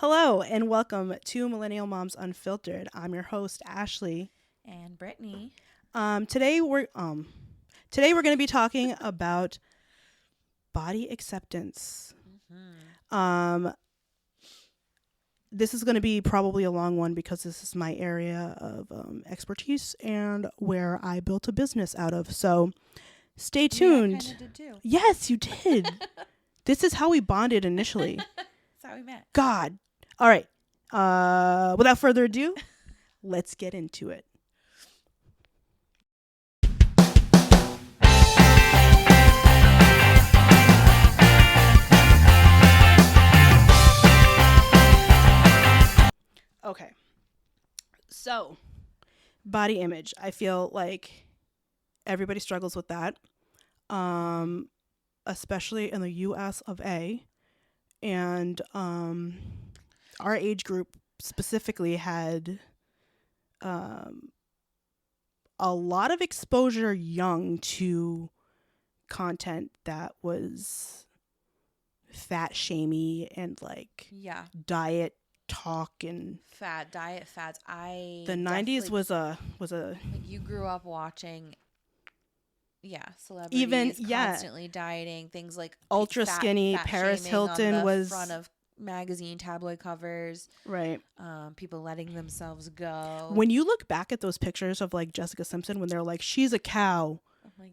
Hello and welcome to Millennial Moms Unfiltered. I'm your host Ashley, and Brittany. Today we're going to be talking about body acceptance. Mm-hmm. This is going to be probably a long one because this is my area of expertise and where I built a business out of. So stay tuned. I kind of did too. Yes, you did. This is how we bonded initially. That's how we met. God. All right. Without further ado, let's get into it. Okay. So, body image. I feel like everybody struggles with that. Especially in the US of A. And our age group specifically had a lot of exposure young to content that was fat shamey and like diet talk and diet fads. The 90s was a like you grew up watching celebrities constantly dieting, things like ultra skinny. Paris Hilton on the was front of magazine tabloid covers, right. People letting themselves go. When you look back at those pictures of like Jessica Simpson when they're like she's a cow,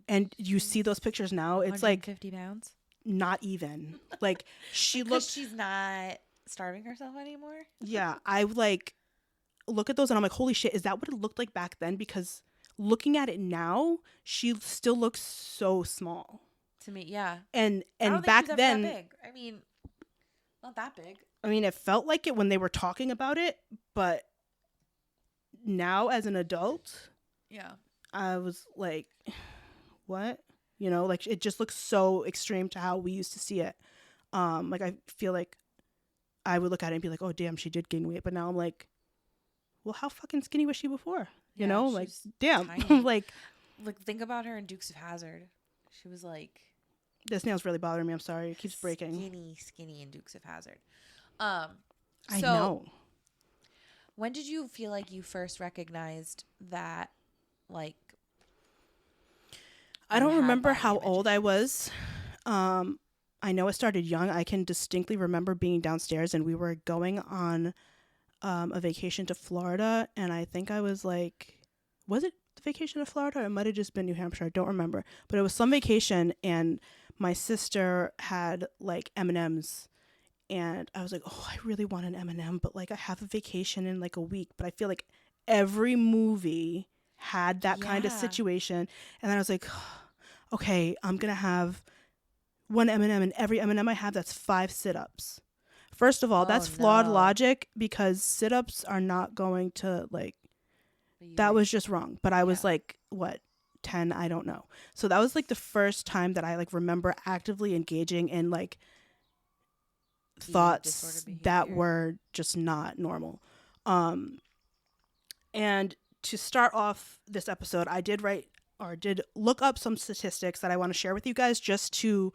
and you see those pictures now, it's like 50 pounds, not even like she looks. She's not starving herself anymore. Yeah, I like look at those and I'm like, holy shit, is that what it looked like back then? Because looking at it now, she still looks so small to me. Yeah, and back then, that big. I mean, not that big. I mean, it felt like it when they were talking about it, but now as an adult, I was like, what? You know, like it just looks so extreme to how we used to see it. Like I feel like I would look at it and be like, oh damn, she did gain weight, but now I'm like, well, how fucking skinny was she before? You know, like damn. like think about her in Dukes of Hazzard. She was like, this nail's really bothering me. I'm sorry, it keeps breaking. Skinny in Dukes of Hazzard. I know. When did you feel like you first recognized that, like, I don't remember how old I was. I know it started young. I can distinctly remember being downstairs and we were going on a vacation to Florida, and I think I was like, was it the vacation to Florida? Or it might have just been New Hampshire. I don't remember, but it was some vacation, and my sister had like M&Ms, and I was like, oh, I really want an M&M, but like I have a vacation in like a week. But I feel like every movie had that kind of situation, and then I was like, okay, I'm gonna have one M&M, and every M&M I have, that's 5 sit-ups. First of all, that's flawed logic, because sit-ups are not going to like, that was just wrong. But I was like, what, 10? I don't know. So that was like the first time that I like remember actively engaging in like thoughts that were just not normal. And to start off this episode, I did look up some statistics that I want to share with you guys, just to,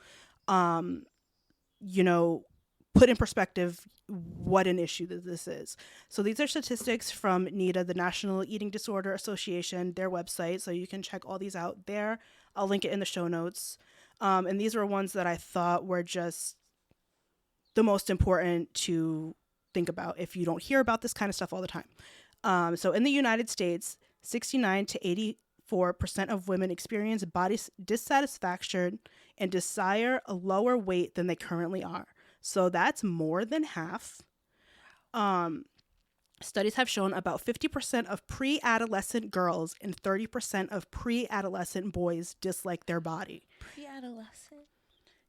put in perspective what an issue that this is. So these are statistics from NEDA, the National Eating Disorder Association, their website. So you can check all these out there. I'll link it in the show notes. And these were ones that I thought were just the most important to think about if you don't hear about this kind of stuff all the time. So in the United States, 69 to 84% of women experience body dissatisfaction and desire a lower weight than they currently are. So that's more than half. Studies have shown about 50% of pre-adolescent girls and 30% of pre-adolescent boys dislike their body. Pre-adolescent?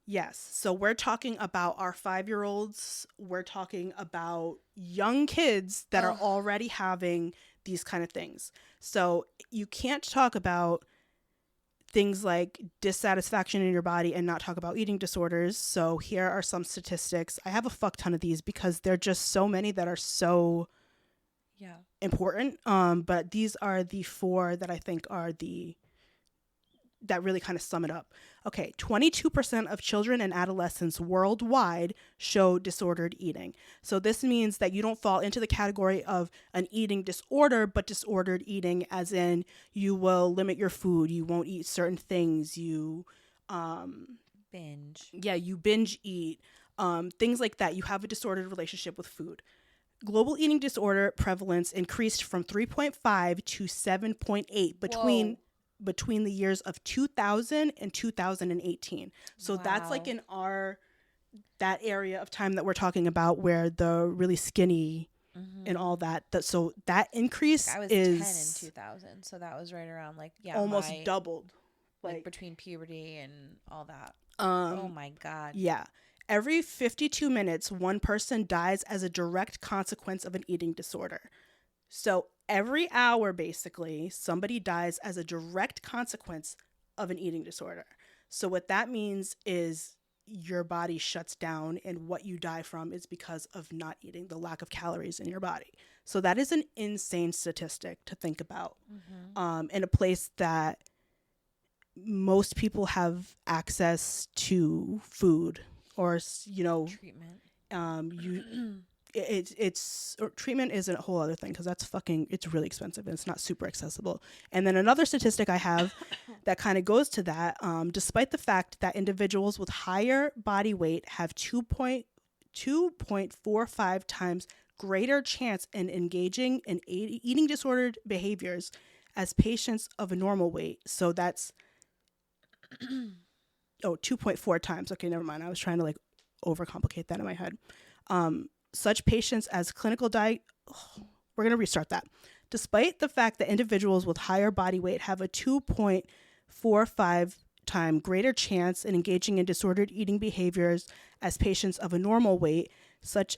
Yes. So we're talking about our 5-year-olds. We're talking about young kids that are already having these kind of things. So you can't talk about things like dissatisfaction in your body and not talk about eating disorders. So here are some statistics. I have a fuck ton of these because there are just so many that are so important. But these are the 4 that I think are the that really kind of sum it up. Okay, 22% of children and adolescents worldwide show disordered eating. So this means that you don't fall into the category of an eating disorder, but disordered eating as in you will limit your food, you won't eat certain things, you Binge. yeah, you binge eat, things like that. You have a disordered relationship with food. Global eating disorder prevalence increased from 3.5 to 7.8 Whoa. between the years of 2000 and 2018. So that's like Wow. in that area of time that we're talking about where the really skinny and all that. So that increase I was 10 in is 2000, so that was right around like almost my doubled. like between puberty and all that. Oh Um, my god. yeah. Every 52 minutes, one person dies as a direct consequence of an eating disorder. So every hour, basically, somebody dies as a direct consequence of an eating disorder. So what that means is your body shuts down, and what you die from is because of not eating, the lack of calories in your body. So that is an insane statistic to think about, in a place that most people have access to food or Treatment. you it's or treatment is a whole other thing because it's really expensive and it's not super accessible. And then another statistic I have that kind of goes to that, despite the fact that individuals with higher body weight have 2.45 times greater chance in engaging in eating disordered behaviors as patients of a normal weight. So that's 2.4 times. Okay, never mind. I was trying to like overcomplicate that in my head. Such patients as we're going to restart that. Despite the fact that individuals with higher body weight have a 2.45 time greater chance in engaging in disordered eating behaviors as patients of a normal weight, such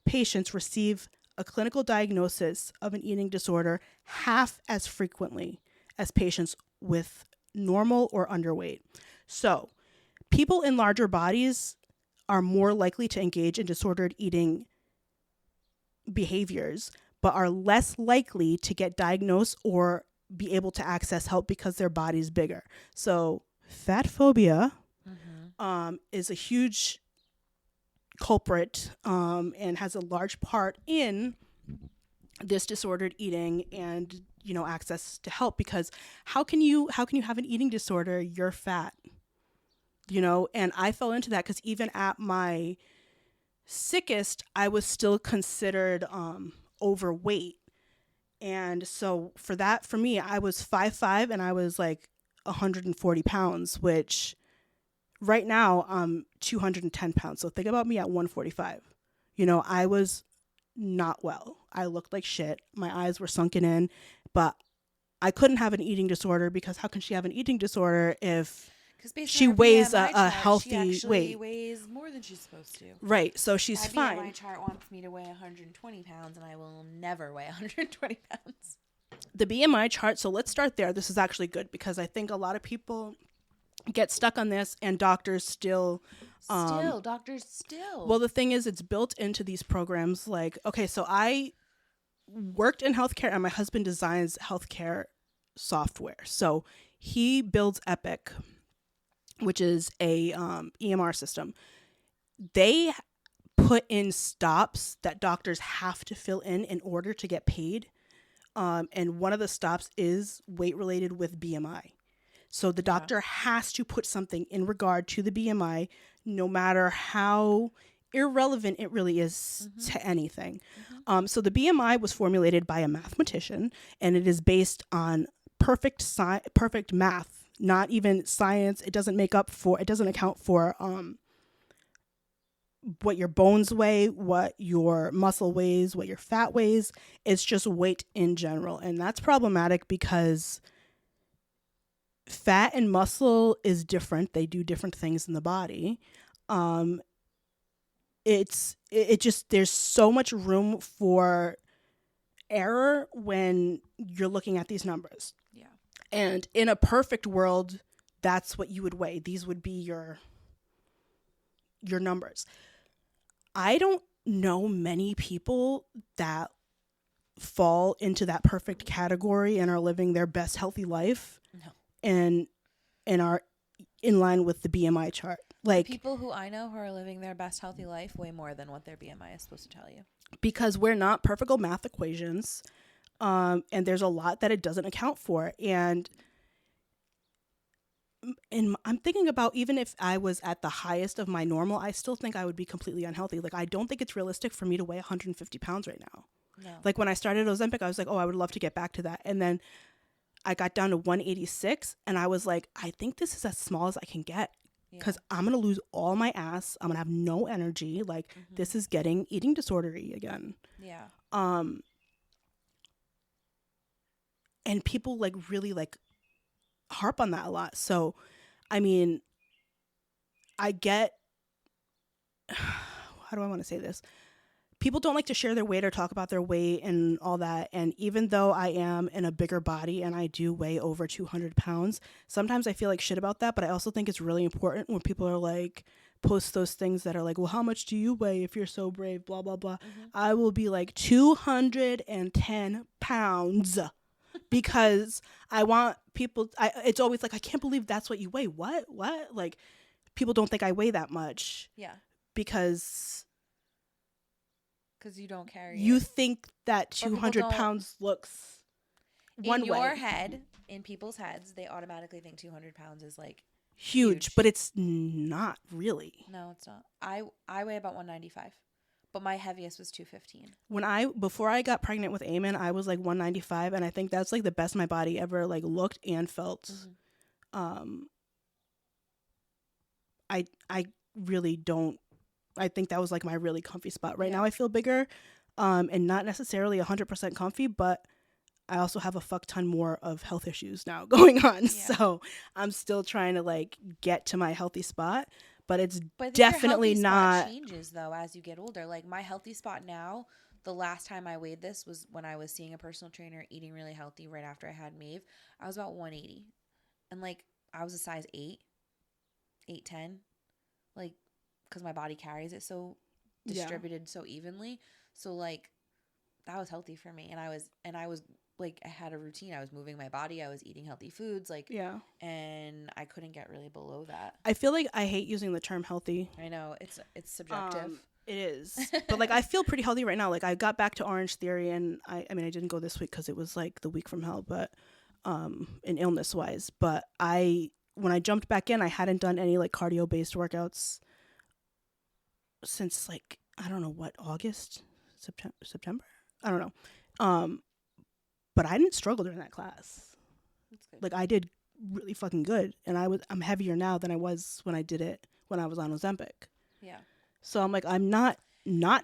patients receive a clinical diagnosis of an eating disorder half as frequently as patients with normal or underweight. So, people in larger bodies are more likely to engage in disordered eating behaviors, but are less likely to get diagnosed or be able to access help because their body's bigger. So, fatphobia is a huge culprit, and has a large part in this disordered eating and access to help, because how can you have an eating disorder? You're fat, and I fell into that because even at my sickest I was still considered overweight. And so for me, I was 5'5" and I was like 140 pounds, which right now I'm 210 pounds. So think about me at 145. I was not well. I looked like shit. My eyes were sunken in, but I couldn't have an eating disorder because how can she have an eating disorder if Because based on she her weighs BMI a chart, she healthy actually weight? weighs more than she's supposed to. Right. So she's My fine. BMI chart wants me to weigh 120 pounds, and I will never weigh 120 pounds. The BMI chart, so let's start there. This is actually good because I think a lot of people get stuck on this, and doctors still Doctors still. well, the thing is, it's built into these programs. Like, okay, so I worked in healthcare and my husband designs healthcare software. So he builds Epic, which is a EMR system. They put in stops that doctors have to fill in order to get paid. And one of the stops is weight related with BMI. So the doctor has to put something in regard to the BMI, no matter how irrelevant it really is to anything. So the BMI was formulated by a mathematician, and it is based on perfect math, not even science. It doesn't account for what your bones weigh, what your muscle weighs, what your fat weighs. It's just weight in general. And that's problematic because fat and muscle is different. They do different things in the body. There's so much room for error when you're looking at these numbers. Yeah. And in a perfect world, that's what you would weigh. These would be your numbers. I don't know many people that fall into that perfect category and are living their best healthy life. No. and are in line with the BMI chart. Like, people who I know who are living their best healthy life way more than what their BMI is supposed to tell you. Because we're not perfect math equations, and there's a lot that it doesn't account for. And I'm thinking about, even if I was at the highest of my normal, I still think I would be completely unhealthy. Like, I don't think it's realistic for me to weigh 150 pounds right now. No. Like, when I started Ozempic, I was like, oh, I would love to get back to that. And then I got down to 186, and I was like, I think this is as small as I can get, because I'm going to lose all my ass. I'm going to have no energy. Like, this is getting eating disorder-y again. Yeah. And people, like, really, like, harp on that a lot. So, I mean, I get, how do I want to say this? People don't like to share their weight or talk about their weight and all that. And even though I am in a bigger body and I do weigh over 200 pounds, sometimes I feel like shit about that. But I also think it's really important when people are like, post those things that are like, well, how much do you weigh if you're so brave, blah, blah, blah. I will be like 210 pounds because I want people, it's always like, I can't believe that's what you weigh. What? Like, people don't think I weigh that much. Yeah. Because you don't carry you it. think that 200 pounds looks one way. In your head, in people's heads, they automatically think 200 pounds is like huge, but it's not really. No, it's not. I weigh about 195, but my heaviest was 215. Before I got pregnant with Eamon, I was like 195, and I think that's like the best my body ever like looked and felt. I really don't. I think that was like my really comfy spot. Right now I feel bigger, and not necessarily 100% comfy, but I also have a fuck ton more of health issues now going on. So I'm still trying to like get to my healthy spot, but it's definitely not. Changes though as you get older. Like, my healthy spot now, the last time I weighed this was when I was seeing a personal trainer, eating really healthy right after I had Maeve. I was about 180, and like I was a size 8'10", like, because my body carries it so distributed so evenly. So like that was healthy for me, and I was like, I had a routine. I was moving my body. I was eating healthy foods, like, and I couldn't get really below that. I feel like I hate using the term healthy. I know it's subjective. It is, but like I feel pretty healthy right now. Like, I got back to Orange Theory, and I mean I didn't go this week because it was like the week from hell, but in illness wise. But when I jumped back in, I hadn't done any like cardio based workouts since like, I don't know what, August, September, I don't know. But I didn't struggle during that class. That's good. Like, I did really fucking good, and I'm heavier now than I was when I did it when I was on Ozempic. Yeah. So I'm like, I'm not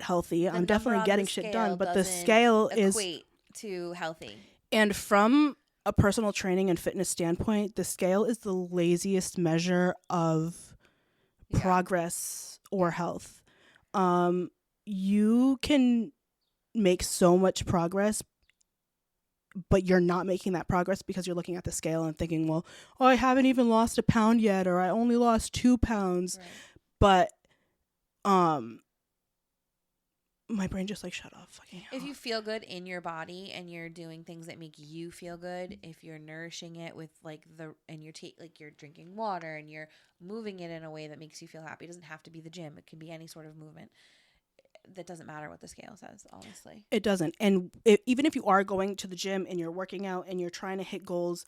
healthy. I'm definitely getting shit done, but the scale is equate to healthy. And from a personal training and fitness standpoint, the scale is the laziest measure of progress or health. You can make so much progress, but you're not making that progress because you're looking at the scale and thinking, well, I haven't even lost a pound yet, or I only lost 2 pounds. Right. But my brain just like, shut up. Fucking hell. If you feel good in your body and you're doing things that make you feel good, if you're nourishing it with like you're drinking water and you're moving it in a way that makes you feel happy, it doesn't have to be the gym. It can be any sort of movement. That doesn't matter what the scale says, honestly. It doesn't. And even if you are going to the gym and you're working out and you're trying to hit goals,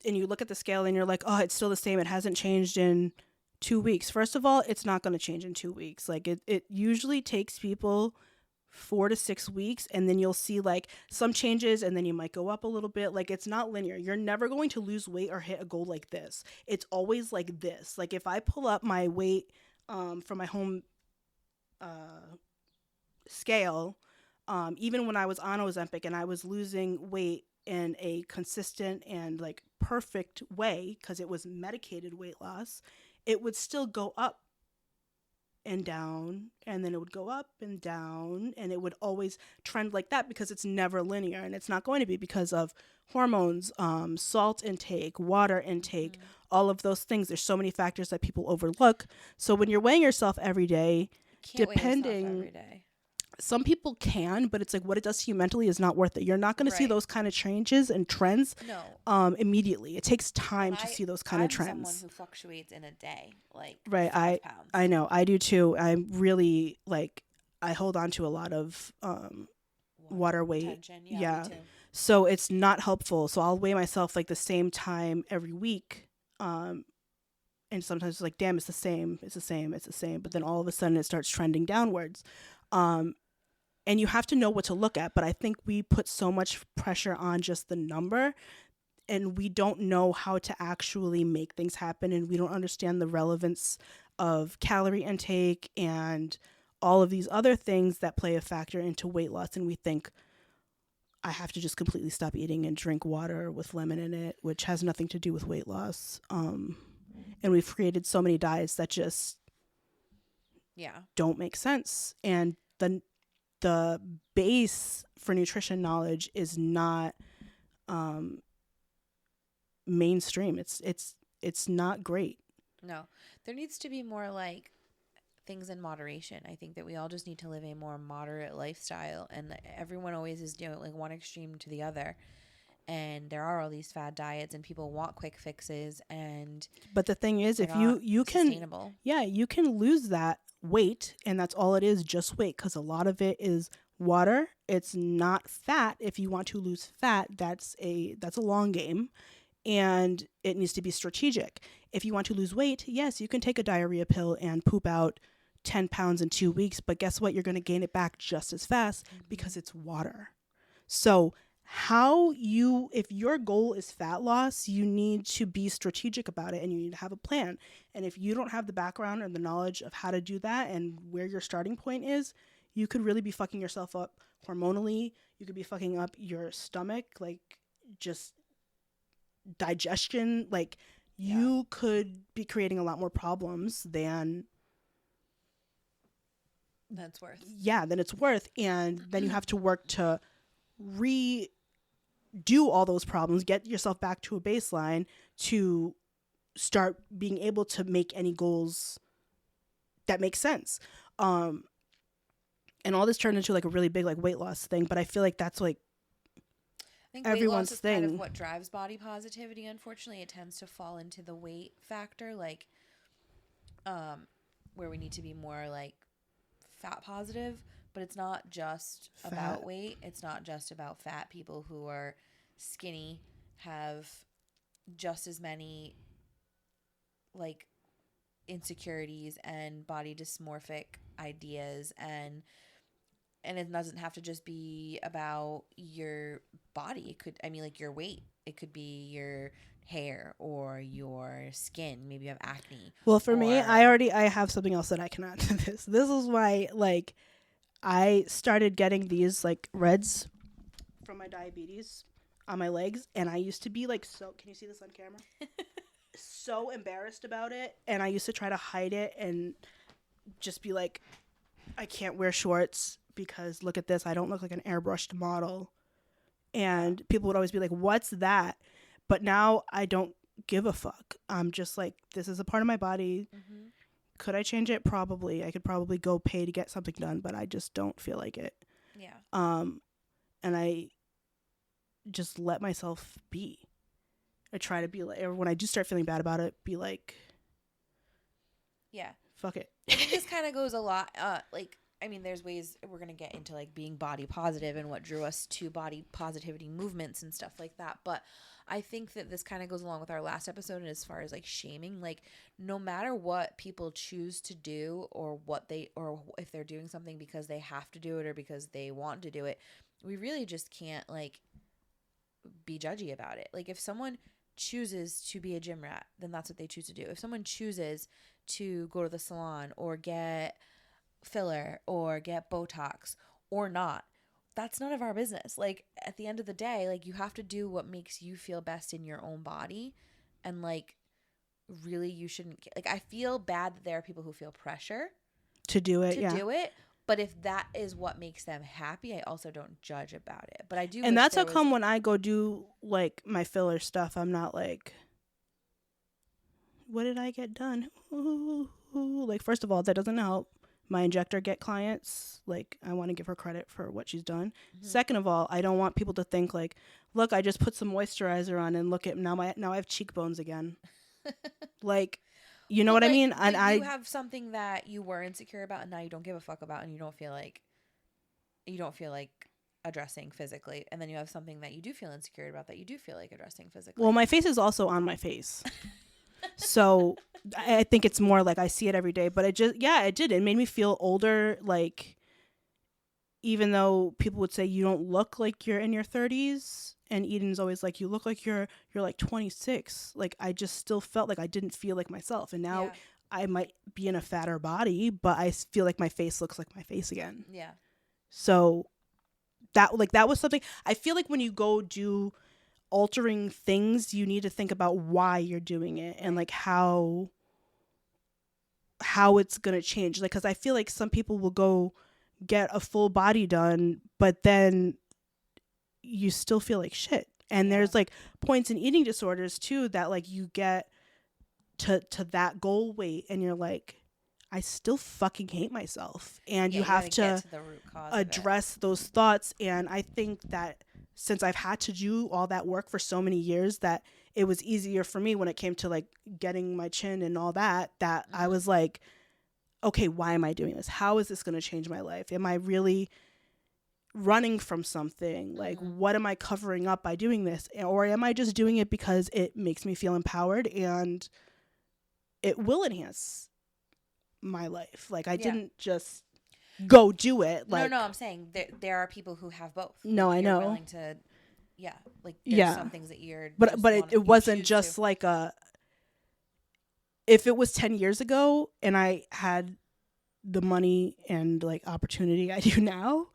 and you look at the scale and you're like, oh, it's still the same. It hasn't changed in 2 weeks. First of all, it's not going to change in 2 weeks. Like, it usually takes people 4 to 6 weeks, and then you'll see like some changes, and then you might go up a little bit. Like, it's not linear. You're never going to lose weight or hit a goal like this. It's always like this. Like, if I pull up my weight from my home scale, even when I was on Ozempic and I was losing weight in a consistent and like perfect way, because it was medicated weight loss, it would still go up and down, and then it would go up and down, and it would always trend like that because it's never linear, and it's not going to be because of hormones, salt intake, water intake, all of those things. There's so many factors that people overlook. So when you're weighing yourself every day, depending every day. some people can, but it's like what it does to you mentally is not worth it. You're not going to see Right. those kind of changes and trends No. immediately. It takes And time to see those kind of I'm someone trends. who fluctuates in a day, like Right. 5 pounds. I know. I do too. I'm really like I hold on to a lot of water Water weight. retention. Yeah, me Yeah. too. So it's not helpful. So I'll weigh myself like the same time every week. And sometimes it's like, damn, it's the same, it's the same, it's the same. But then Hmm. all of a sudden it starts trending downwards. Um, and you have to know what to look at. But I think we put so much pressure on just the number, and we don't know how to actually make things happen, and we don't understand the relevance of calorie intake and all of these other things that play a factor into weight loss. And we think I have to just completely stop eating and drink water with lemon in it, which has nothing to do with weight loss. And we've created so many diets that just Yeah. don't make sense. And the base for nutrition knowledge is not um, mainstream. It's not great. No. There needs to be more like things in moderation. I think that we all just need to live a more moderate lifestyle, and everyone always is doing like one extreme to the other. And there are all these fad diets, and people want quick fixes, and But the thing is, they're if not you can, sustainable. yeah, you can lose that weight, and that's all it is, just weight, because a lot of it is water. It's not fat. If you want to lose fat, that's a long game, and it needs to be strategic. If you want to lose weight, yes, you can take a diarrhea pill and poop out 10 pounds in 2 weeks, but guess what? You're going to gain it back just as fast Hmm. because it's water. So, if your goal is fat loss, you need to be strategic about it and you need to have a plan. And if you don't have the background and the knowledge of how to do that and where your starting point is, you could really be fucking yourself up hormonally. You could be fucking up your stomach, like just digestion. Like Yeah. you could be creating a lot more problems than That's worth. than it's worth. And then you have to work to redo all those problems, get yourself back to a baseline to start being able to make any goals that make sense. Um, and all this turned into like a really big like weight loss thing, but I feel like that's like I think weight loss everyone's is kind of thing. what drives body positivity. Unfortunately, it tends to fall into the weight factor, like um, where we need to be more like fat positive. But it's not just Fat. about weight. It's not just about fat. People who are skinny have just as many like insecurities and body dysmorphic ideas, and it doesn't have to just be about your body. It could, I mean, like your weight. It could be your hair or your skin. Maybe you have acne Well, for me, or I have something else that I can add to this. This is why like I started getting these like reds from my diabetes on my legs, and I used to be like, so can you see this on camera? So embarrassed about it, and I used to try to hide it and just be like, I can't wear shorts because look at this, I don't look like an airbrushed model. yeah. And people would always be like, what's that? But now I don't give a fuck. I'm just like, this is a part of my body. Mm-hmm. Could I change it? Probably. I could probably go pay to get something done, but I just don't feel like it. Yeah. Um, and I just let myself be. I try to be like, when I do start feeling bad about it, be like, Yeah. fuck it. I think this kind of goes a lot. Like, I mean, there's ways we're gonna get into like being body positive and what drew us to body positivity movements and stuff like that. But I think that this kind of goes along with our last episode, and as far as like shaming, like no matter what people choose to do or what they or if they're doing something because they have to do it or because they want to do it, we really just can't like be judgy about it. Like if someone chooses to be a gym rat, then that's what they choose to do. If someone chooses to go to the salon or get filler or get Botox or not, that's none of our business. Like at the end of the day, like you have to do what makes you feel best in your own body. And like really you shouldn't like I feel bad that there are people who feel pressure To do it, to yeah. do it, but if that is what makes them happy, I also don't judge about it. But I do And wish that's how there was come when I go do like my filler stuff, I'm not like, what did I get done? Ooh, ooh. Like, first of all, that doesn't help my injector get clients. Like, I want to give her credit for what she's done. Mm-hmm. Second of all, I don't want people to think like, look, I just put some moisturizer on and look at now I have cheekbones again. Like, you know But what I like, mean? And but you I have something that you were insecure about, and now you don't give a fuck about, and you don't feel like addressing physically, and then you have something that you do feel insecure about that you do feel like addressing well, physically. my face is also on my face. So I think it's more like I see it every day, but it did. It made me feel older. Like, even though people would say you don't look like you're in your 30s, and Eden's always like, you look like you're like 26. Like, I just still felt like I didn't feel like myself. And now Yeah. I might be in a fatter body, but I feel like my face looks like my face again. Yeah. So that was something. I feel like when you go do altering things, you need to think about why you're doing it and like how it's going to change. Like, because I feel like some people will go get a full body done, but then you still feel like shit. And Yeah. there's like points in eating disorders too that like you get to that goal weight and you're like, I still fucking hate myself. And Yeah, you you got have to get to to the root cause of it. address those thoughts. And I think that since I've had to do all that work for so many years, that it was easier for me when it came to like getting my chin and all that, I Mm-hmm. was like, okay, why am I doing this? How is this going to change my life? Am I really running from something? Like, Mm-hmm. what am I covering up by doing this? Or am I just doing it because it makes me feel empowered and it will enhance my life? Like, I Yeah. didn't just go do it. No, Like, no, I'm saying there are people who have both. no, Like I you're know. willing to, yeah. Like there's Yeah. some things that you're But just want it you wasn't choose to. just like a, if it was 10 years ago and I had the money and like opportunity I do now,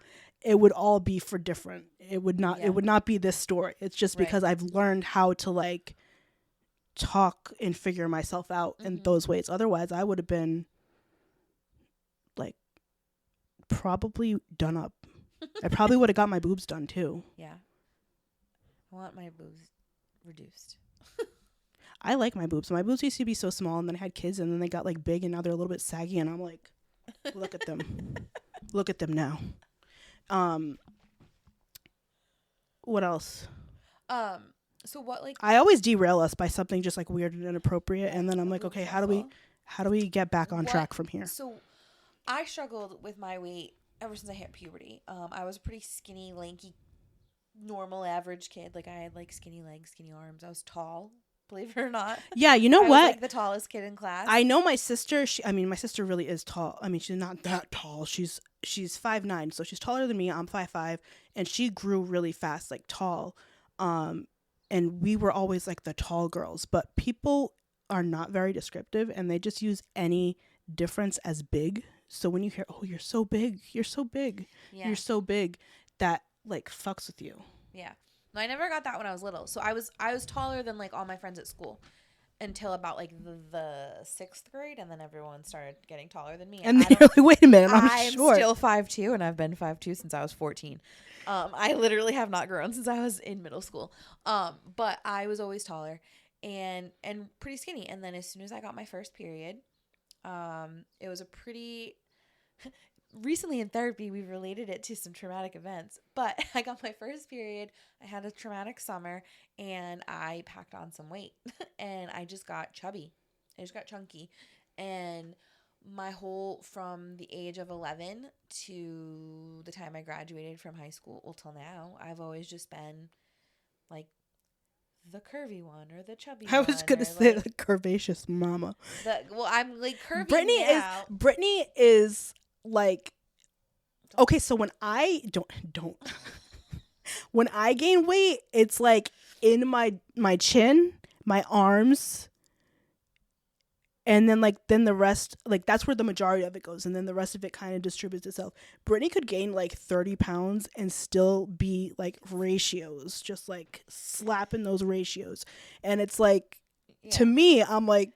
it would all be for different. It Yeah. would not be this story. It's just Right. because I've learned how to like talk and figure myself out in Mm-hmm. those ways. Otherwise, I would have been like probably done up. I probably would have got my boobs done too. Yeah. I want my boobs reduced. I like my boobs. My boobs used to be so small and then I had kids and then they got like big and now they're a little bit saggy and I'm like, look at them. Look at them now. Um what else? Um. So what like I always derail us by something just like weird and inappropriate yeah, and then I'm a like, boob okay, shuffle. how do we get back on What? track from here? So I struggled with my weight ever since I hit puberty. I was a pretty skinny, lanky, normal, average kid. Like I had like skinny legs, skinny arms. I was tall, believe it or not. Yeah, you know I was what? like the tallest kid in class. I know my sister. My sister really is tall. I mean, she's not that tall. She's 5'9", so she's taller than me. I'm 5'5", and she grew really fast, like tall. Um, and we were always like the tall girls. But people are not very descriptive, and they just use any difference as big. So when you hear, "Oh, you're so big, you're so big, Yeah. you're so big," that like fucks with you. Yeah. No, I never got that when I was little. So I was taller than like all my friends at school until about like the sixth grade, and then everyone started getting taller than me. And I then don't. you're like, "Wait a minute, I'm I'm short." still 5'2", and I've been 5'2" since I was 14. I literally have not grown since I was in middle school. But I was always taller and pretty skinny. And then as soon as I got my first period, it was a pretty recently in therapy we've related it to some traumatic events, but I got my first period, I had a traumatic summer, and I packed on some weight and I just got chubby. I just got chunky. And my whole from the age of 11 to the time I graduated from high school, well, till now, I've always just been like the curvy one or the chubby I one, was gonna or say like the curvaceous mama. I'm like curvy Brittany now. is like, okay, so when I don't when I gain weight, it's like in my chin, my arms, and then the rest, like that's where the majority of it goes, and then the rest of it kind of distributes itself. Brittany could gain like 30 pounds and still be like ratios, just like slapping those ratios, and it's like, to Yeah. me, I'm like,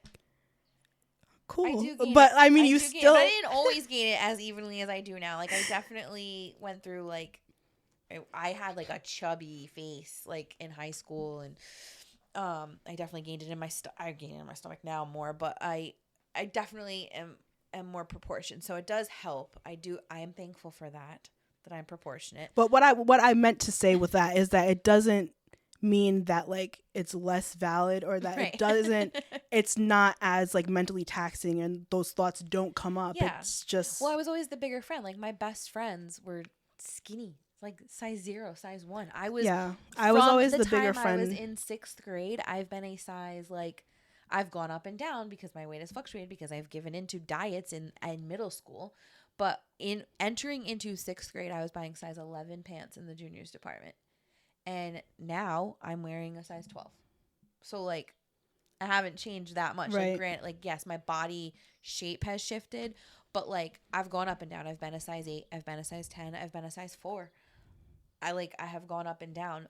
I cool, do gain but it. I mean, I you do gain it, still. but I didn't always gain it as evenly as I do now. Like I definitely went through like I had like a chubby face like in high school, and I definitely gained it in my I gain it in my stomach now more, but I definitely am am more proportioned. So it does help. I am thankful for that I'm proportionate. But what I meant to say with that is that it doesn't mean that like it's less valid, or that Right. it doesn't it's not as like mentally taxing and those thoughts don't come up. Yeah. It's just, Well, I was always the bigger friend. Like my best friends were skinny, like size 0, size 1. I was yeah, I was from always the the bigger time I was friend. in 6th grade, I've been a size like I've gone up and down because my weight has fluctuated because I've given into diets in middle school. But in entering into 6th grade, I was buying size 11 pants in the juniors department. And now I'm wearing a size 12. So like I haven't changed that much. Like Right. granted, like yes, my body shape has shifted, but like I've gone up and down. I've been a size 8, I've been a size 10, I've been a size 4. I have gone up and down.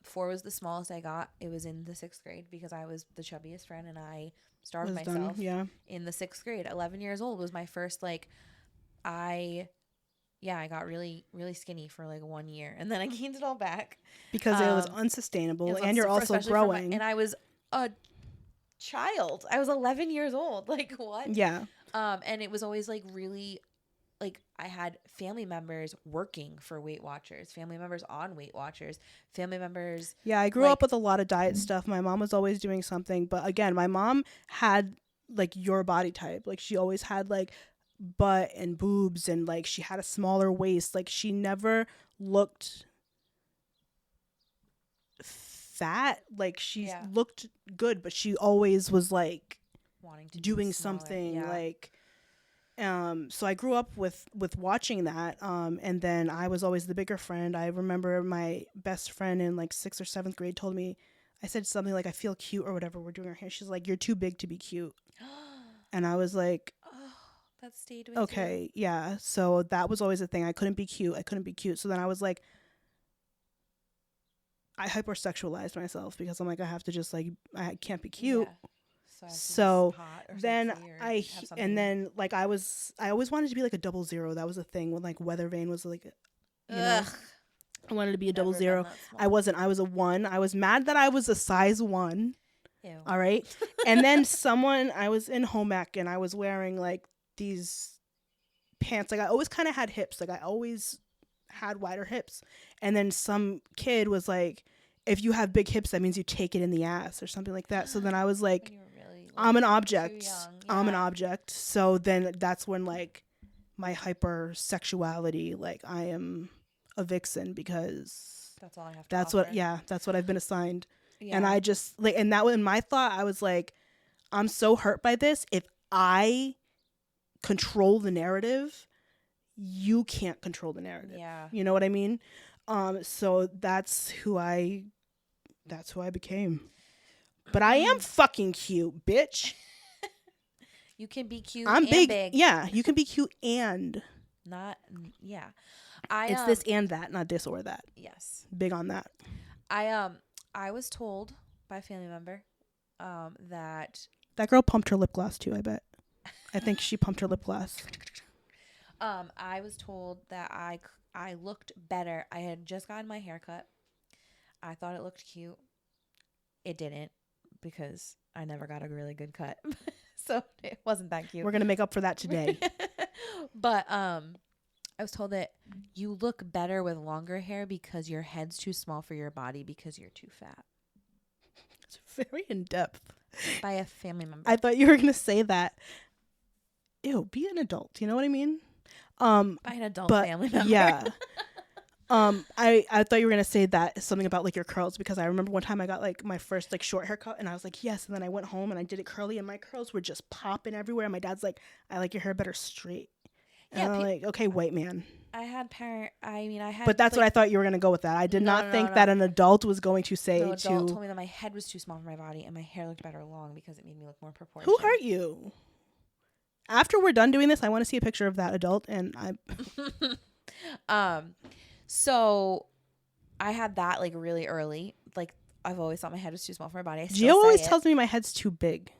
4 was the smallest I got. It was in the 6th grade because I was the chubbiest friend and I starved Was done. myself Yeah. in the 6th grade. 11 years old was my first like I I got really really skinny for like 1 year and then I gained it all back. Because it was unsustainable, and you're also Especially for growing. and I was a child. I was 11 years old. Like what? Yeah. And it was always like really like I had family members working for Weight Watchers, family members on Weight Watchers, family members. Yeah, I grew like, up with a lot of diet stuff. My mom was always doing something, but again, my mom had like your body type. Like she always had like butt and boobs, and like she had a smaller waist. Like she never looked fat. Like she Yeah. looked good, but she always was like wanting to doing be smaller. something. Yeah. Like so I grew up with watching that, and then I was always the bigger friend. I remember my best friend in like 6th or 7th grade told me, I said something like, I feel cute or whatever, we're doing our hair. She's like, you're too big to be cute. And I was like, Oh, that stayed with okay, you. yeah. So that was always a thing. I couldn't be cute. So then I was like, I hypersexualized myself because I'm like, I have to just like, I can't be cute. Yeah. So, I have to be So hot or then sexy or have something. and then like I always wanted to be like a 00. That was a thing when like Weather Vane was like, you know, Ugh. I wanted to be a Never been 00. that small. I wasn't. I was a 1. I was mad that I was a size 1. Ew. All right. And then I was in home ec and I was wearing like these pants. Like I always kind of had hips. Like I always had wider hips. And then some kid was like, if you have big hips, that means you take it in the ass or something like that. So then I was like, When you were really, like, I'm an too object. young. I'm an Yeah. object. So then that's when like my hypersexuality, like I am a vixen because That's all I have to that's offer. what, yeah, that's what I've been assigned. Yeah. And I just like, and that was in my thought, I was like, I'm so hurt by this. If I control the narrative, you can't control the narrative. Yeah. You know what I mean? So that's who I became. But I am fucking cute, bitch. You can be cute I'm and big. Yeah, you can be cute and Not yeah. it's this and that, not this or that. Yes. Big on that. I was told by a family member that That girl pumped her lip gloss too, I bet. I think she pumped her lip gloss. I was told that I looked better. I had just gotten my hair cut. I thought it looked cute. It didn't because I never got a really good cut. So it wasn't that cute. We're going to make up for that today. But I was told that you look better with longer hair because your head's too small for your body because you're too fat. It's very in depth. By a family member. I thought you were going to say that. Ew, be an adult. You know what I mean? By an adult family member. Yeah. I thought you were gonna say that something about like your curls, because I remember one time I got like my first like short haircut and I was like, yes, and then I went home and I did it curly and my curls were just popping everywhere and my dad's like, I like your hair better straight. And I'm like, okay, white man. I had But that's what I thought you were gonna go with that. I did not think that an adult was going to say no, adult told me that my head was too small for my body and my hair looked better long because it made me look more proportioned. Who hurt you? After we're done doing this, I want to see a picture of that adult and So I had that like really early. Like I've always thought my head was too small for my body. Gio always tells me my head's too big.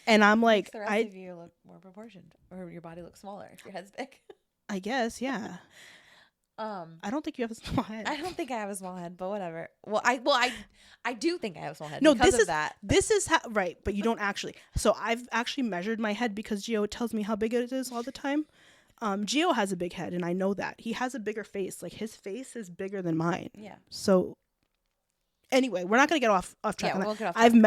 And I'm like, the rest of you look more proportioned, or your body looks smaller if your head's big. I guess, yeah. I don't think you have a small head. I don't think I have a small head, but whatever. I do think I have a small head No, because of that. this is how, right, but you don't actually. So I've actually measured my head because Gio tells me how big it is all the time. Gio has a big head, and I know that he has a bigger face. Like his face is bigger than mine. Yeah. So anyway, we're not gonna get off track. Yeah, on we that. won't get off I've track.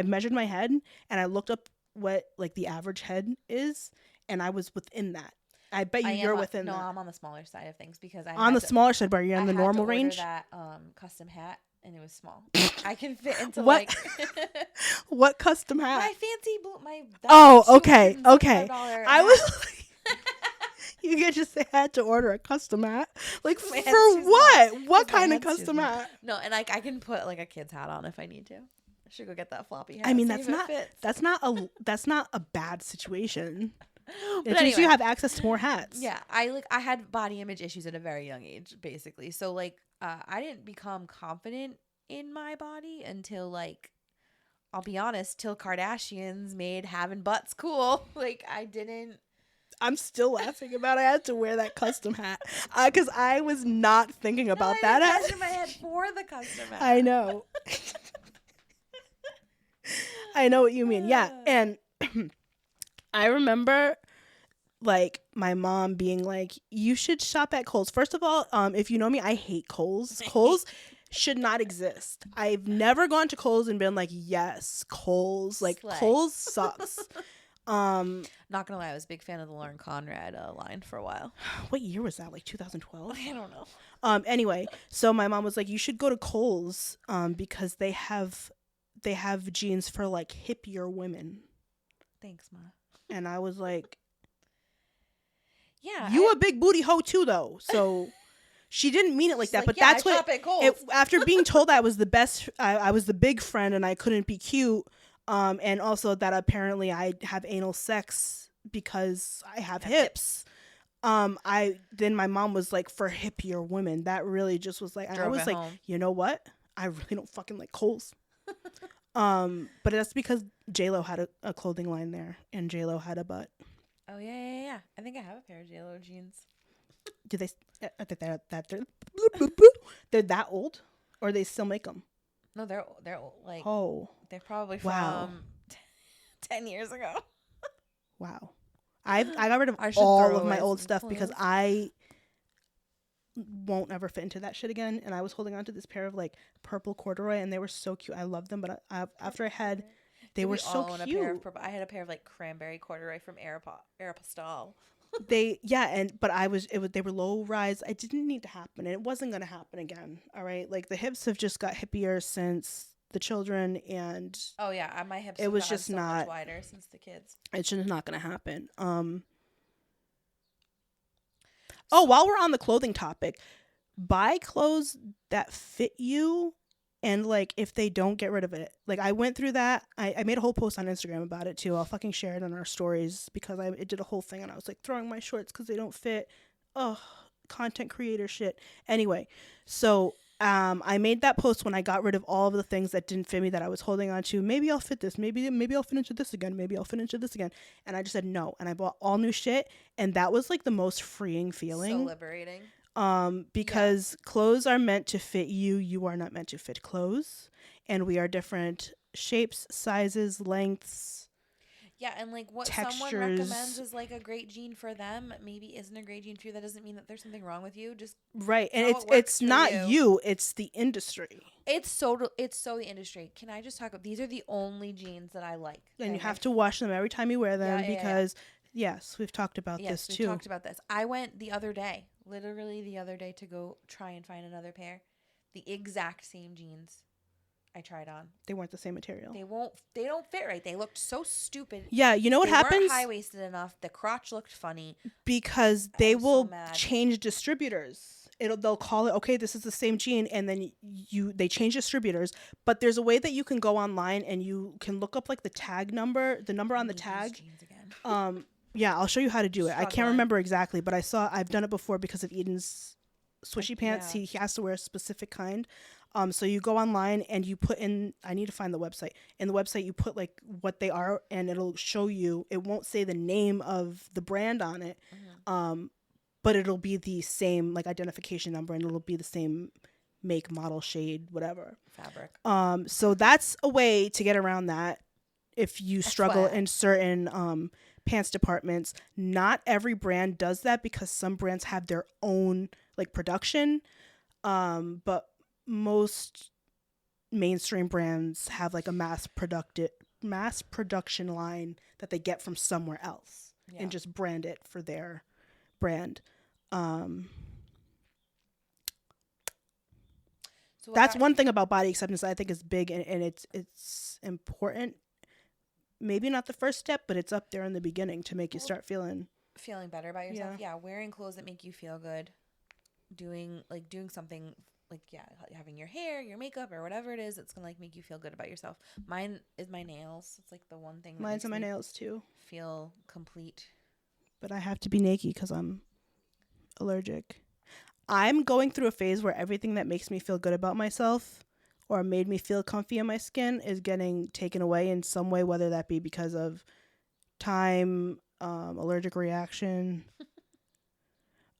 measured my head, and I looked up what like the average head is, and I was within that. I bet you're within no, that. I'm on the smaller side of things because On the smaller side, but you're in the normal range. that custom hat and it was small. I can fit into What? like What custom hat? my fancy blue Oh, okay. $275 I was like, you could just say I had to order a custom hat. Like My for head's too what? small. What 'Cause my kind of head's too custom small. hat? No, and like I can put like a kid's hat on if I need to. I should go get that floppy hat. I mean, see if it fits. that's not a bad situation. But It means anyway. you have access to more hats. Yeah, I had body image issues at a very young age, basically. So like, I didn't become confident in my body until like, I'll be honest, till Kardashians made having butts cool. Like I didn't. I'm still laughing about I had to wear that custom hat because I was not thinking about I that didn't hat. measure my head for the custom hat. I know. I know what you mean. Yeah, and I remember like my mom being like, you should shop at Kohl's. First of all, if you know me, I hate Kohl's. Kohl's should not exist. I've never gone to Kohl's and been like, yes, Kohl's. Like Slay. Kohl's sucks. Not gonna lie, I was a big fan of the Lauren Conrad line for a while. What year was that? Like 2012? I don't know. Anyway, so my mom was like, you should go to Kohl's because they have jeans for like hippier women. Thanks, Ma. And I was like, yeah, you a big booty hoe too, though. So she didn't mean it like that, but yeah, that's I what. shop at Kohl's. After being told I was the best, I was the big friend, and I couldn't be cute, and also that apparently I have anal sex because I have hips. Then my mom was like, for hippier women. That really just was like, and I Drove was it like, home. you know what? I really don't fucking like Kohl's. But that's because J-Lo had a clothing line there, and J-Lo had a butt. Oh yeah. I think I have a pair of JLo jeans. Do they? They're that old, or they still make them? No, they're like they're probably from Wow. 10 years ago. Wow. I got rid of I should all throw of my away old some stuff because clothes. I won't ever fit into that shit again. And I was holding on to this pair of like purple corduroy, and they were so cute. I loved them, but after I had, they were so own a cute. pair of purple. I had a pair of like cranberry corduroy from Aeropostale. They were low rise. It didn't need to happen, and it wasn't going to happen again. All right, like the hips have just got hippier since the children, and Oh yeah, my hips. it have was gotten just so not- much wider since the kids. it's just not going to happen. Oh, while we're on the clothing topic, buy clothes that fit you, and like if they don't, get rid of it. Like I went through that. I made a whole post on Instagram about it too. I'll fucking share it on our stories because it did a whole thing, and I was like throwing my shorts because they don't fit. Oh, content creator shit. Anyway, so I made that post when I got rid of all of the things that didn't fit me that I was holding on to. Maybe I'll fit this. Maybe I'll fit into this again. Maybe I'll fit into this again. And I just said no. And I bought all new shit. And that was like the most freeing feeling. So liberating. Because clothes are meant to fit you. You are not meant to fit clothes. And we are different shapes, sizes, lengths. Yeah, and like what Textures. someone recommends is like a great jean for them, maybe isn't a great jean for you. That doesn't mean that there's something wrong with you. Just Right. And how it works it's for not you. you, it's the industry. It's so the industry. Can I just talk about these are the only jeans that I like. And you have to wash them every time you wear them Yeah. because yes, we've talked about Yes, this we've too. talked about this. I went literally the other day to go try and find another pair. The exact same jeans I tried on. They weren't the same material. They don't fit right. They looked so stupid. Yeah, you know what They happens? weren't high-waisted enough. The crotch looked funny. Because they was so will mad. change distributors. They'll call it, okay, this is the same jean, and then they change distributors. But there's a way that you can go online and you can look up like the tag number, the number on the Need these tag. jeans again. Yeah, I'll show you how to do it. I can't Struggling. remember exactly, but I've done it before because of Eden's swishy pants. yeah. He has to wear a specific kind. So you go online and you put in, I need to find the website. In the website, you put like what they are, and it'll show you. It won't say the name of the brand on it. but it'll be the same like identification number, and it'll be the same make, model, shade, whatever. Fabric. So that's a way to get around that if you struggle FYI. in certain pants departments. Not every brand does that because some brands have their own like production, but most mainstream brands have like a mass production line that they get from somewhere else Yeah. and just brand it for their brand. So That's one thing about body acceptance that I think is big, and it's important. Maybe not the first step, but it's up there in the beginning to make you start feeling better about yourself. Yeah. Wearing clothes that make you feel good. Doing something like, yeah, having your hair, your makeup, or whatever it is that's gonna like make you feel good about yourself. Mine is my nails. It's like the one thing that Mine's makes on my me nails too. feel complete. But I have to be naked because I'm allergic. I'm going through a phase where everything that makes me feel good about myself or made me feel comfy in my skin is getting taken away in some way, whether that be because of time, allergic reaction,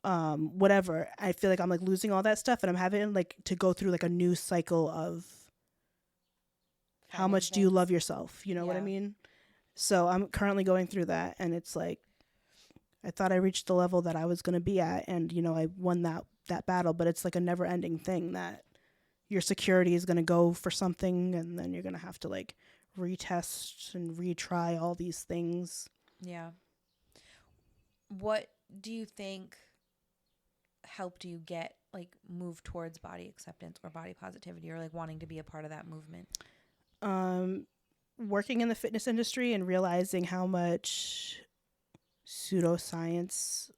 whatever. I feel like I'm like losing all that stuff, and I'm having like to go through like a new cycle of how Finding much do you things. love yourself? You know what I Yeah. mean? So I'm currently going through that, and it's like I thought I reached the level that I was going to be at, and you know I won that battle, but it's like a never ending thing that your security is going to go for something, and then you're going to have to like retest and retry all these things. Yeah. What do you think helped you get like move towards body acceptance or body positivity, or like wanting to be a part of that movement? Working in the fitness industry and realizing how much pseudoscience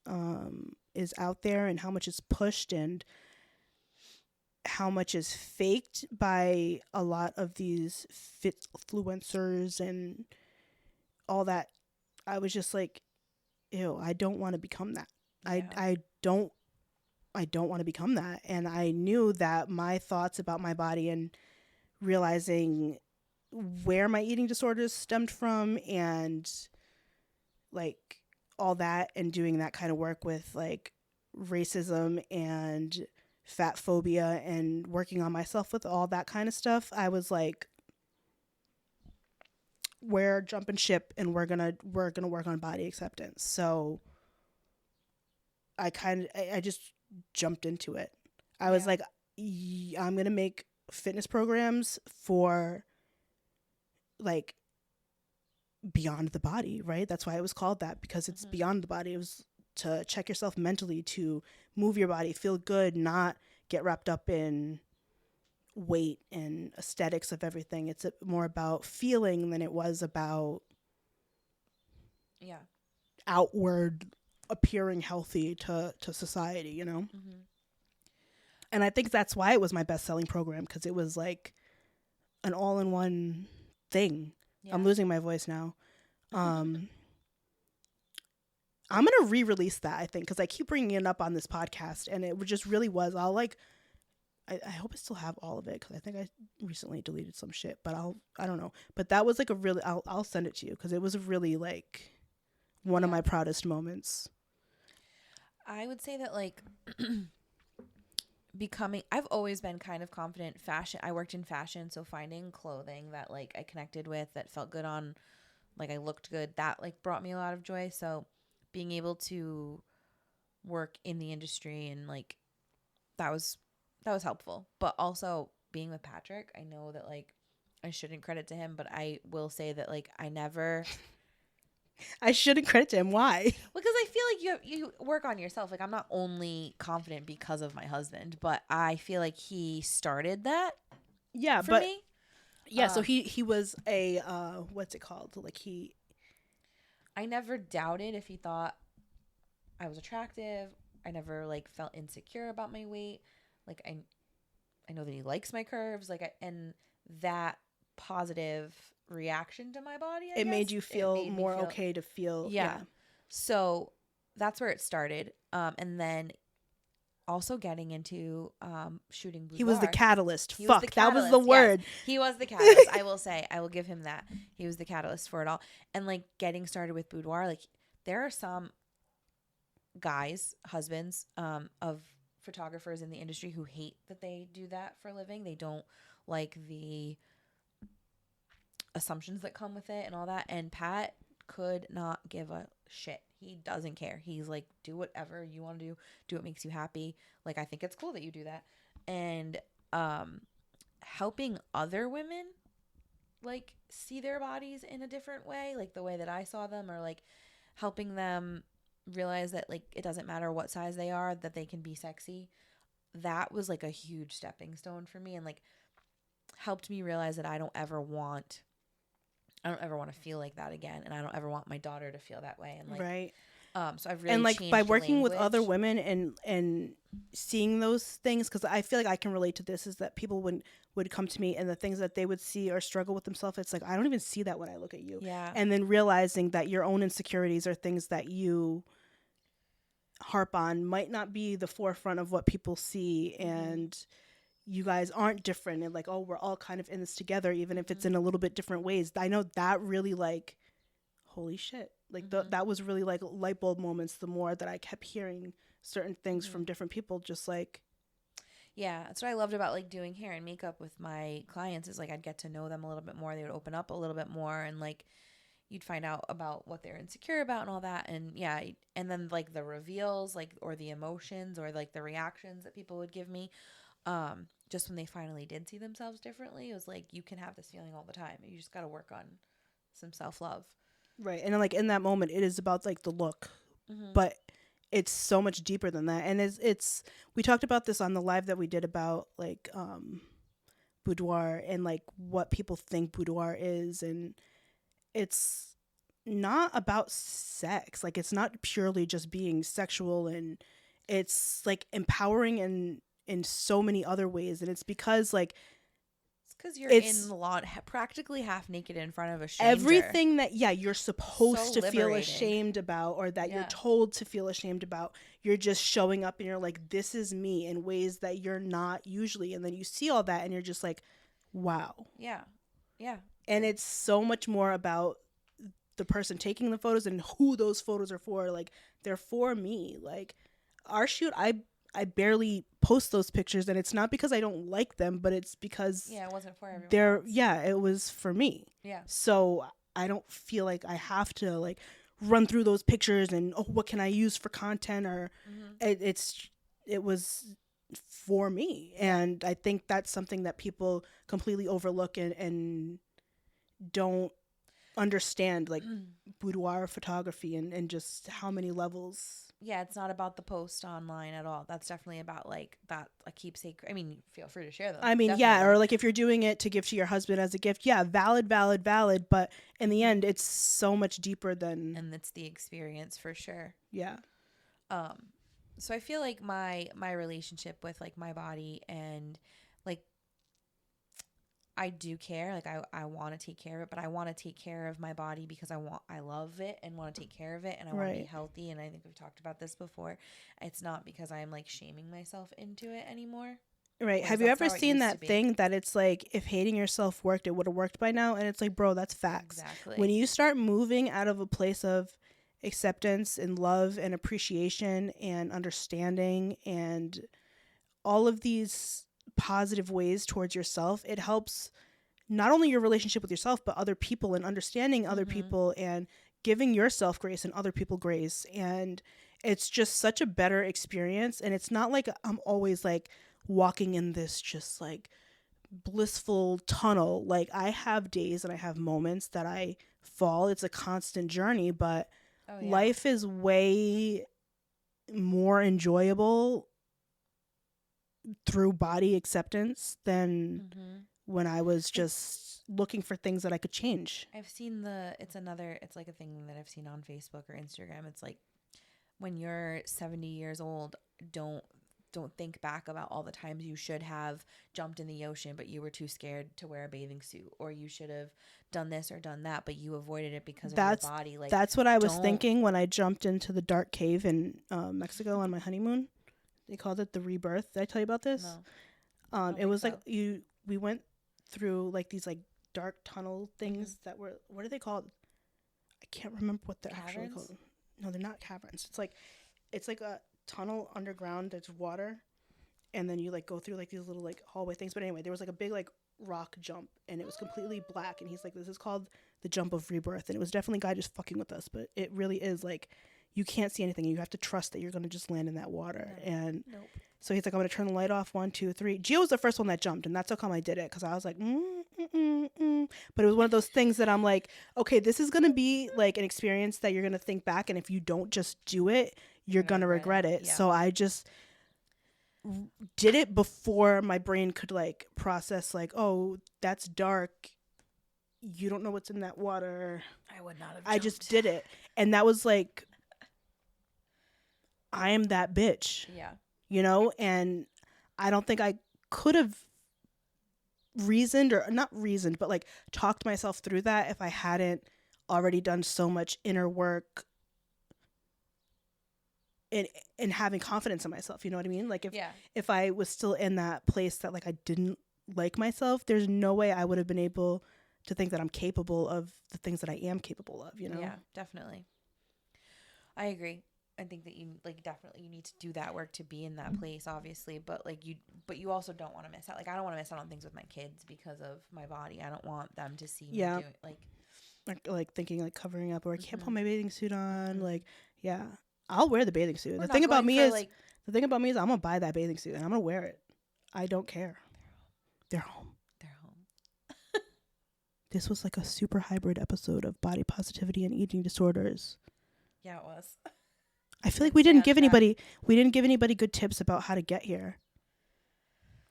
is out there and how much is pushed and how much is faked by a lot of these influencers and all that. I was just like, ew, I don't want to become that. Yeah. I don't want to become that. And I knew that my thoughts about my body and realizing where my eating disorders stemmed from and like all that, and doing that kind of work with like racism and fat phobia and working on myself with all that kind of stuff, I was like, we're jumping ship and we're gonna work on body acceptance. So I just jumped into it. I was like, I'm gonna make fitness programs for like beyond the body, right? That's why it was called that, because it's beyond the body. It was to check yourself mentally, to move your body, feel good, not get wrapped up in weight and aesthetics of everything. It's more about feeling than it was about outward appearing healthy to society, you know? And I think that's why it was my best-selling program, because it was like an all-in-one thing. Yeah. I'm losing my voice now. I'm gonna re-release that, I think, because I keep bringing it up on this podcast, and it just really was. I'll like, I hope I still have all of it, because I think I recently deleted some shit, but I don't know. But that was like a really, I'll send it to you, because it was a really like one of my proudest moments. I would say that like I've always been kind of confident. Fashion, I worked in fashion, so finding clothing that like I connected with, that felt good on, like I looked good, that like brought me a lot of joy. So being able to work in the industry and like that was helpful. But also being with Patrick, I know that like I shouldn't credit to him, but I will say that like I never I shouldn't credit to him. Why? Because I feel like you work on yourself. Like I'm not only confident because of my husband, but I feel like he started that. Yeah, for me. Yeah, so he was a what's it called? Like I never doubted if he thought I was attractive. I never like felt insecure about my weight. Like I know that he likes my curves. Like and that positive reaction to my body, I guess, made you feel more okay to feel. Yeah. So that's where it started. And then also getting into shooting boudoir. He was the catalyst. He Fuck, was the that was catalyst, the word. yes. He was the catalyst. I will say. I will give him that. He was the catalyst for it all. And like getting started with boudoir, like there are some guys, husbands, of photographers in the industry who hate that they do that for a living. They don't like the assumptions that come with it and all that. And Pat could not give a shit. He doesn't care. He's like, do whatever you want to do what makes you happy. Like, I think it's cool that you do that. And helping other women like see their bodies in a different way, like the way that I saw them, or like helping them realize that like it doesn't matter what size they are, that they can be sexy. That was like a huge stepping stone for me, and like helped me realize that I don't ever want to feel like that again, and I don't ever want my daughter to feel that way. And like, Right. so I've And really like by changed working with other language. women and seeing those things, because I feel like I can relate to this, is that people would come to me and the things that they would see or struggle with themselves, it's like I don't even see that when I look at you. Yeah. And then realizing that your own insecurities are things that you harp on might not be the forefront of what people see, Mm-hmm. and you guys aren't different, and like, oh, we're all kind of in this together, even if it's Mm-hmm. in a little bit different ways. I know that really, like, holy shit, like Mm-hmm. that was really like light bulb moments. The more that I kept hearing certain things Mm-hmm. from different people, just like, Yeah, that's what I loved about like doing hair and makeup with my clients, is like I'd get to know them a little bit more. They would open up a little bit more, and like you'd find out about what they're insecure about and all that. And yeah, and then like the reveals, like, or the emotions, or like the reactions that people would give me, just when they finally did see themselves differently. It was like, you can have this feeling all the time. You just got to work on some self-love. right. And then, like, in that moment, it is about like the look, Mm-hmm. but it's so much deeper than that. And it's we talked about this on the live that we did about like boudoir and like what people think boudoir is, and it's not about sex. Like, it's not purely just being sexual, and it's like empowering in so many other ways. And it's because like It's because you're in it's the lawn, practically half naked in front of a stranger. everything that, yeah, you're So supposed to feel liberating. ashamed about, or that you're Yeah. told to feel ashamed about. You're just showing up and you're like, this is me, in ways that you're not usually. And then you see all that and you're just like, wow. Yeah. Yeah. And it's so much more about the person taking the photos and who those photos are for. Like, they're for me. Like, our shoot, I barely post those pictures, and it's not because I don't like them, but it's because Yeah, it wasn't for everyone they're, else. yeah, it was for me. Yeah. So I don't feel like I have to like run through those pictures and, oh, what can I use for content, or Mm-hmm. it was for me. Yeah. And I think that's something that people completely overlook and don't understand, like boudoir photography, and just how many levels. Yeah, it's not about the post online at all. That's definitely about like that a keepsake. I mean, feel free to share them. I mean, yeah, Definitely. or like if you're doing it to give to your husband as a gift, yeah, valid, valid, valid. But in the Mm-hmm. end, it's so much deeper than, And it's the experience for sure. yeah. Um, so I feel like my relationship with like my body, and like I do care. Like I want to take care of it, but I want to take care of my body because I love it and want to take care of it, and I want to be Right. healthy. And I think we've talked about this before. It's not because I'm like shaming myself into it anymore. Right. Whereas Have you that's ever not what it seen used to that be. thing that it's like, if hating yourself worked, it would have worked by now? And it's like, bro, that's facts. When Exactly. you start moving out of a place of acceptance and love and appreciation and understanding and all of these positive ways towards yourself, it helps not only your relationship with yourself, but other people, and understanding other Mm-hmm. people and giving yourself grace and other people grace. And it's just such a better experience. And it's not like I'm always like walking in this just like blissful tunnel. Like, I have days and I have moments that I fall. It's a constant journey, but Oh yeah. life is way more enjoyable through body acceptance than Mm-hmm. when I was It's just looking for things that I could change. I've seen it's like a thing that I've seen on Facebook or Instagram. It's like when you're 70 years old, don't don't think back about all the times you should have jumped in the ocean but you were too scared to wear a bathing suit, or you should have done this or done that but you avoided it because of your That's body. Like, that's what I was don't. thinking when I jumped into the dark cave in Mexico on my honeymoon. They called it the rebirth. Did I tell you about this? No, I don't It think was like so. we went through like these like dark tunnel Mm-hmm. things that were, what are they called? I can't remember what they're actually Caverns. called. No, they're not caverns. It's like it's like a tunnel underground. There's water, and then you like go through like these little like hallway things. But anyway, there was like a big like rock jump, and it was completely black. And he's like, "This is called the jump of rebirth." And it was definitely a guy just fucking with us, but it really is like you can't see anything. You have to trust that you're gonna just land in that water. No. And Nope. so he's like, "I'm gonna turn the light off. 1, 2, 3." Gio was the first one that jumped, and that's how come I did it because I was like, but it was one of those things that I'm like, okay, this is gonna be like an experience that you're gonna think back, and if you don't just do it, you're gonna regret it. Yeah. So I just did it before my brain could like process like, oh, that's dark. You don't know what's in that water. I would not have. I just did it, and that was like, I am that bitch. Yeah. You know, and I don't think I could have reasoned or not reasoned, but like talked myself through that if I hadn't already done so much inner work in having confidence in myself. You know what I mean? Like if I was still in that place that like I didn't like myself, there's no way I would have been able to think that I'm capable of the things that I am capable of, you know? Yeah, definitely. I agree. I think that you like definitely you need to do that work to be in that place, obviously, but you also don't want to miss out. Like I don't want to miss out on things with my kids because of my body. I don't want them to see me doing like thinking like covering up or I can't put my bathing suit on. Like, yeah, I'll wear the bathing suit. The thing about me is I'm gonna buy that bathing suit and I'm gonna wear it. I don't care. They're home. This was like a super hybrid episode of body positivity and eating disorders. Yeah, it was. I feel like we didn't give anybody good tips about how to get here.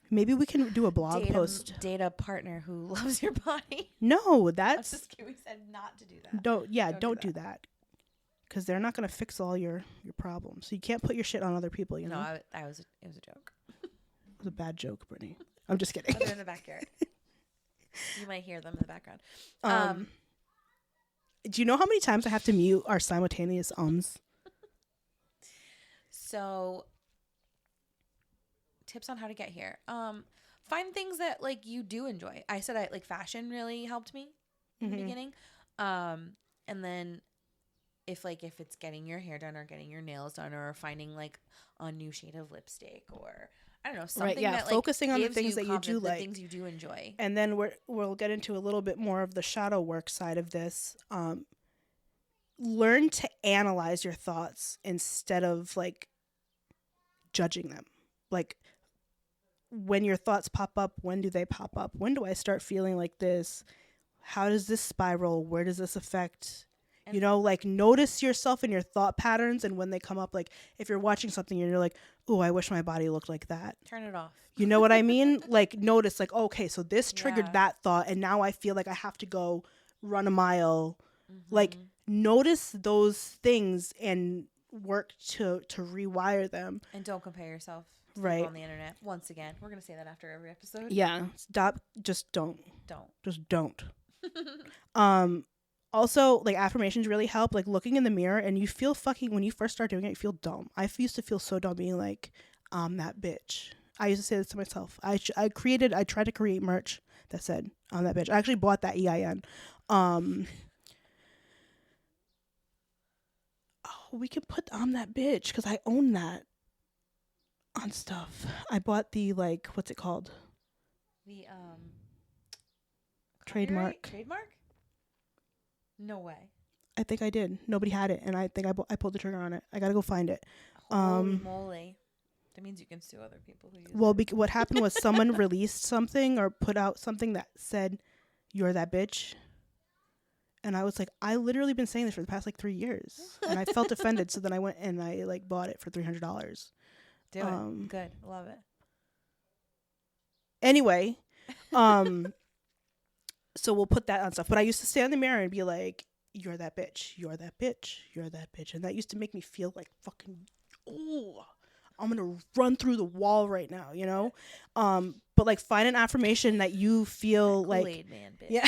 Maybe we can do a blog post. Date a partner who loves your body. No, that's just kidding. We said not to do that. Don't do that. Because they're not gonna fix all your problems. So you can't put your shit on other people, you know? No, it was a joke. It was a bad joke, Brittany. I'm just kidding. They're in the backyard. You might hear them in the background. Do you know how many times I have to mute our simultaneous ums? So, tips on how to get here. Find things that like you do enjoy. I said like fashion really helped me in the beginning. And then if it's getting your hair done or getting your nails done or finding like a new shade of lipstick or I don't know, something that like focusing on the things that you do the like, things you do enjoy. And then we'll get into a little bit more of the shadow work side of this. Learn to analyze your thoughts instead of like judging them. Like when your thoughts pop up, when do they pop up? When do I start feeling like this? How does this spiral? Where does this affect? You know, like notice yourself and your thought patterns, and when they come up, like if you're watching something and you're like, oh, I wish my body looked like that. Turn it off. You know what I mean? Like notice like, okay, so this triggered that thought and now I feel like I have to go run a mile. Like notice those things and work to rewire them. And don't compare yourself to right on the internet. Once again, we're going to say that after every episode. Yeah. Stop. Just don't. Just don't. Also, like affirmations really help. Like looking in the mirror and you feel fucking, when you first start doing it, you feel dumb. I used to feel so dumb being like, I'm that bitch. I used to say this to myself. I tried to create merch that said, I'm that bitch. I actually bought that EIN. We can put I'm that bitch because I own that on stuff. I bought the like, what's it called? The trademark. No way. I think I did. Nobody had it, and I think I pulled the trigger on it. I gotta go find it. Holy moly! That means you can sue other people who use it. Well, what happened was someone released something or put out something that said, "You're that bitch," and I was like, I literally been saying this for the past like 3 years, and I felt offended. So then I went and I like bought it for $300. Do it. Good. Love it. Anyway, so we'll put that on stuff. But I used to stand in the mirror and be like, you're that bitch. You're that bitch. You're that bitch. And that used to make me feel like fucking, oh, I'm going to run through the wall right now, you know? But like find an affirmation that you feel like, Kool-Aid man, bitch. Yeah,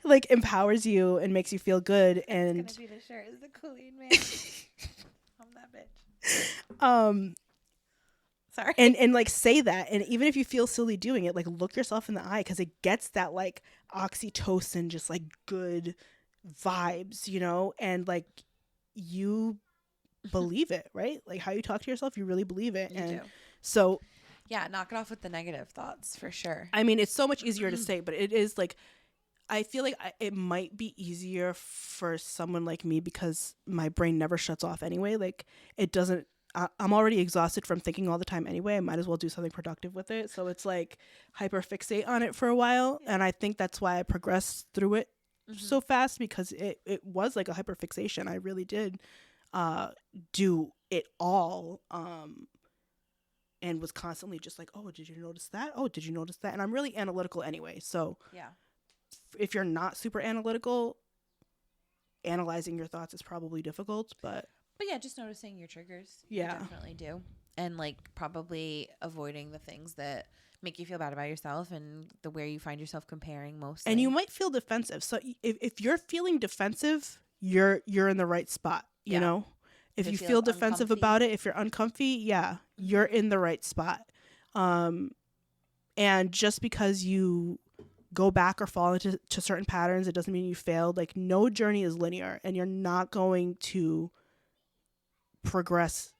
like empowers you and makes you feel good. And it's going to be the shirt is the Kool-Aid man. I'm that bitch. Sorry. And like say that, and even if you feel silly doing it, like look yourself in the eye because it gets that like oxytocin, just like good vibes, you know, and like you believe it, right? Like how you talk to yourself, you really believe it. You do. So yeah, knock it off with the negative thoughts for sure. I mean, it's so much easier to say, but it is like, I feel like it might be easier for someone like me because my brain never shuts off anyway. Like it doesn't, I'm already exhausted from thinking all the time anyway. I might as well do something productive with it. So it's like hyper fixate on it for a while. And I think that's why I progressed through it so fast, because it was like a hyper fixation. I really did do it all. And was constantly just like, oh, did you notice that? Oh, did you notice that? And I'm really analytical anyway. So yeah, if you're not super analytical, analyzing your thoughts is probably difficult, but yeah, just noticing your triggers. Yeah. You definitely do. And like probably avoiding the things that make you feel bad about yourself and the where you find yourself comparing mostly. And you might feel defensive. So if you're feeling defensive, you're in the right spot, you know? If you feel defensive about it, if you're uncomfy, you're in the right spot. And just because you go back or fall into certain patterns, it doesn't mean you failed. Like no journey is linear, and you're not going to progress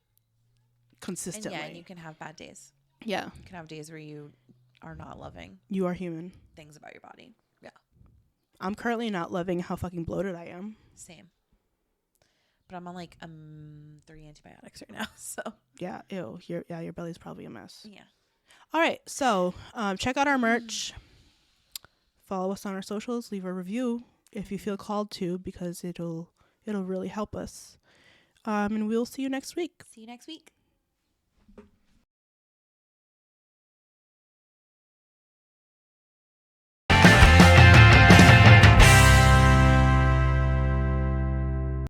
consistently. And you can have bad days. Yeah. You can have days where you are not loving. You are human. Things about your body. Yeah. I'm currently not loving how fucking bloated I am. Same. But I'm on like 3 antibiotics right now, so. Yeah, ew. Your belly's probably a mess. Yeah. All right, so check out our merch. Follow us on our socials. Leave a review if you feel called to, because it'll really help us. And we'll see you next week. See you next week.